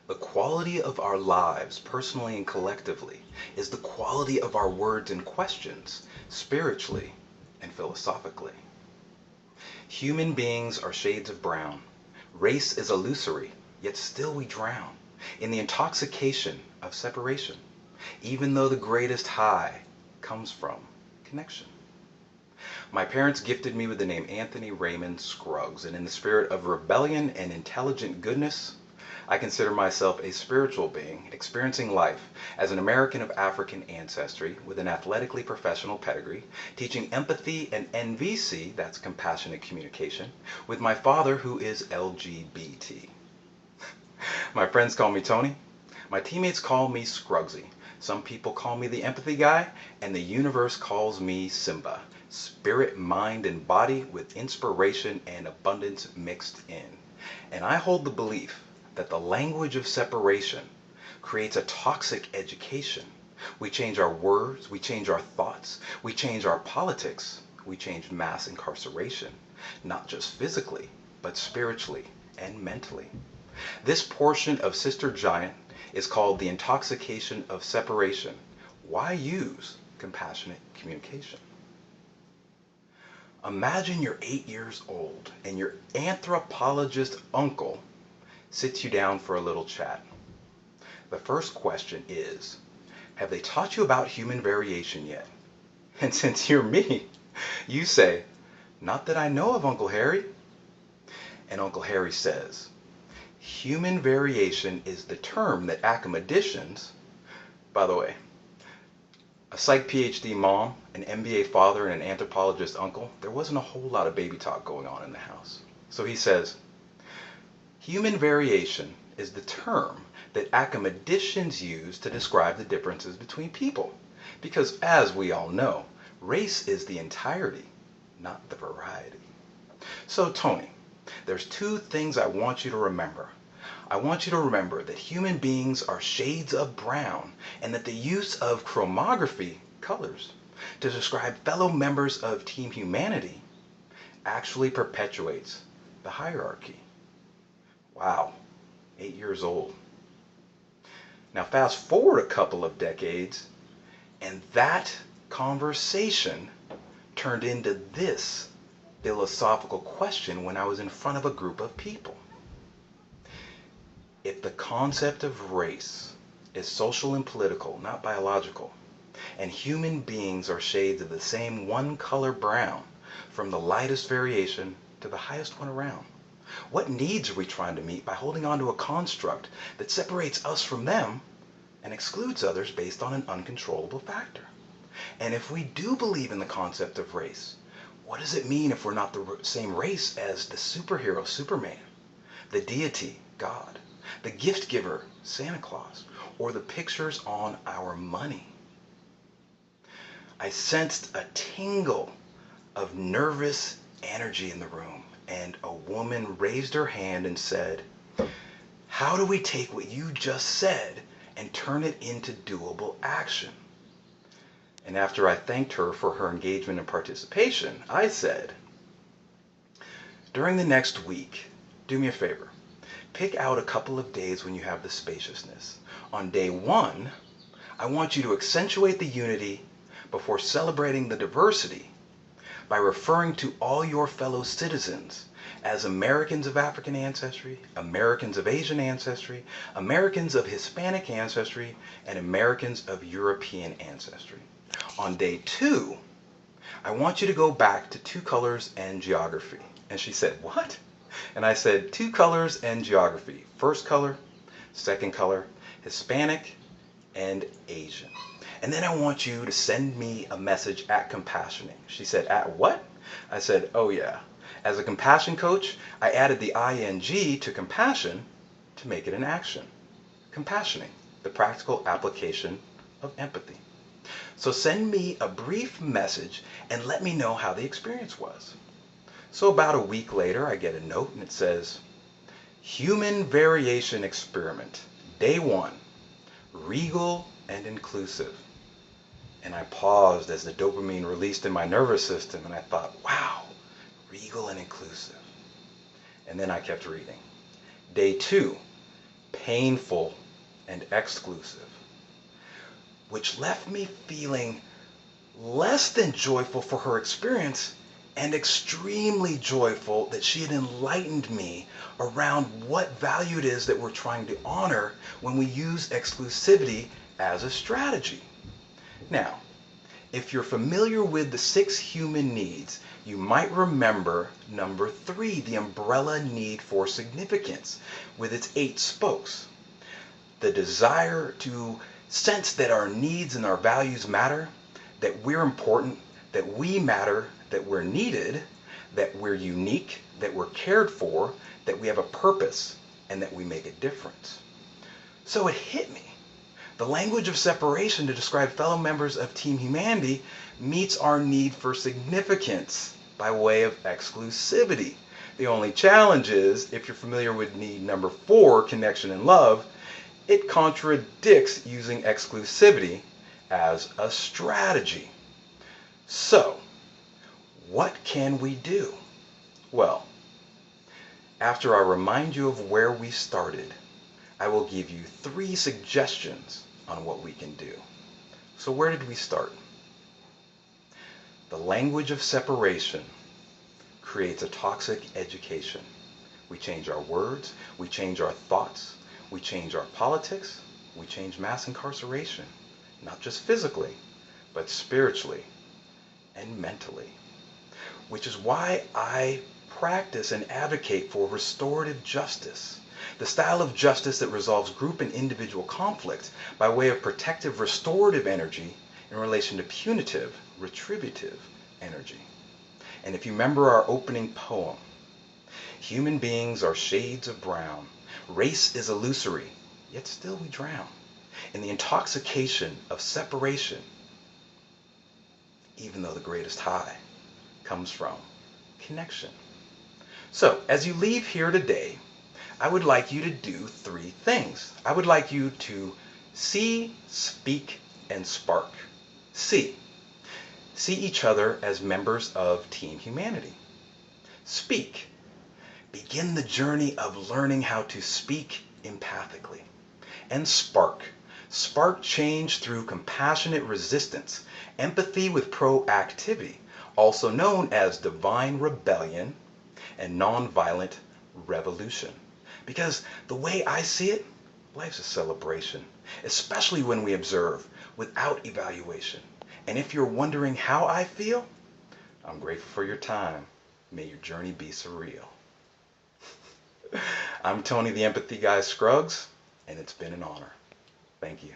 The quality of our lives, personally and collectively, is the quality of our words and questions, spiritually and philosophically. Human beings are shades of brown. Race is illusory, yet still we drown in the intoxication of separation, even though the greatest high comes from connection. My parents gifted me with the name Anthony Raymond Scruggs, and in the spirit of rebellion and intelligent goodness, I consider myself a spiritual being experiencing life as an American of African ancestry with an athletically professional pedigree, teaching empathy and NVC, that's compassionate communication, with my father who is LGBT. My friends call me Tony. My teammates call me Scruggsy. Some people call me the empathy guy, and the universe calls me Simba. Spirit, mind, and body with inspiration and abundance mixed in. And I hold the belief that the language of separation creates a toxic education. We change our words, we change our thoughts, we change our politics, we change mass incarceration, not just physically, but spiritually and mentally. This portion of Sister Giant is called the intoxication of separation. Why use compassionate communication? Imagine you're 8 years old and your anthropologist uncle sits you down for a little chat. The first question is, have they taught you about human variation yet? And since you're me, you say, not that I know of, Uncle Harry. And Uncle Harry says, human variation is the term that academicians, by the way, a psych PhD mom, an MBA father, and an anthropologist uncle, there wasn't a whole lot of baby talk going on in the house. So he says, human variation is the term that academicians use to describe the differences between people. Because as we all know, race is the entirety, not the variety. So Tony, there's two things I want you to remember. I want you to remember that human beings are shades of brown and that the use of chromography, colors, to describe fellow members of Team Humanity actually perpetuates the hierarchy. Wow, 8 years old. Now fast forward a couple of decades and that conversation turned into this philosophical question when I was in front of a group of people. If the concept of race is social and political, not biological, and human beings are shades of the same one color brown, from the lightest variation to the highest one around, what needs are we trying to meet by holding on to a construct that separates us from them and excludes others based on an uncontrollable factor? And if we do believe in the concept of race, what does it mean if we're not the same race as the superhero Superman, the deity God, the gift giver Santa Claus, or the pictures on our money? I sensed a tingle of nervous energy in the room, and a woman raised her hand and said, how do we take what you just said and turn it into doable action? And after I thanked her for her engagement and participation, I said, during the next week, do me a favor. Pick out a couple of days when you have the spaciousness. On day 1, I want you to accentuate the unity before celebrating the diversity by referring to all your fellow citizens as Americans of African ancestry, Americans of Asian ancestry, Americans of Hispanic ancestry, and Americans of European ancestry. On day 2, I want you to go back to 2 colors and geography. And she said, what? And I said, 2 colors and geography. First color, second color, Hispanic and Asian. And then I want you to send me a message at compassioning. She said, at what? I said, oh yeah. As a compassion coach, I added the ing to compassion to make it an action. Compassioning, the practical application of empathy. So send me a brief message and let me know how the experience was. So about a week later, I get a note and it says, Human Variation Experiment, Day 1, Regal and Inclusive. And I paused as the dopamine released in my nervous system and I thought, wow, regal and inclusive. And then I kept reading. Day 2, painful, and exclusive, which left me feeling less than joyful for her experience and extremely joyful that she had enlightened me around what value it is that we're trying to honor when we use exclusivity as a strategy. Now, if you're familiar with the 6 human needs, you might remember number 3, the umbrella need for significance, with its 8 spokes. The desire to sense that our needs and our values matter, that we're important, that we matter, that we're needed, that we're unique, that we're cared for, that we have a purpose, and that we make a difference. So it hit me. The language of separation to describe fellow members of Team Humanity meets our need for significance by way of exclusivity. The only challenge is, if you're familiar with need number 4, connection and love, it contradicts using exclusivity as a strategy. So, what can we do? Well, after I remind you of where we started, I will give you 3 suggestions on what we can do. So where did we start? The language of separation creates a toxic education. We change our words, we change our thoughts, we change our politics, we change mass incarceration, not just physically, but spiritually and mentally. Which is why I practice and advocate for restorative justice, the style of justice that resolves group and individual conflicts by way of protective restorative energy in relation to punitive retributive energy. And if you remember our opening poem, human beings are shades of brown, race is illusory, yet still we drown in the intoxication of separation, even though the greatest high comes from connection. So, as you leave here today, I would like you to do 3 things. I would like you to see, speak, and spark. See each other as members of Team Humanity. Speak. Begin the journey of learning how to speak empathically. And spark. Spark change through compassionate resistance, empathy with proactivity, also known as divine rebellion and nonviolent revolution. Because the way I see it, life's a celebration, especially when we observe without evaluation. And if you're wondering how I feel, I'm grateful for your time. May your journey be surreal. I'm Tony the Empathy Guy Scruggs, and it's been an honor. Thank you.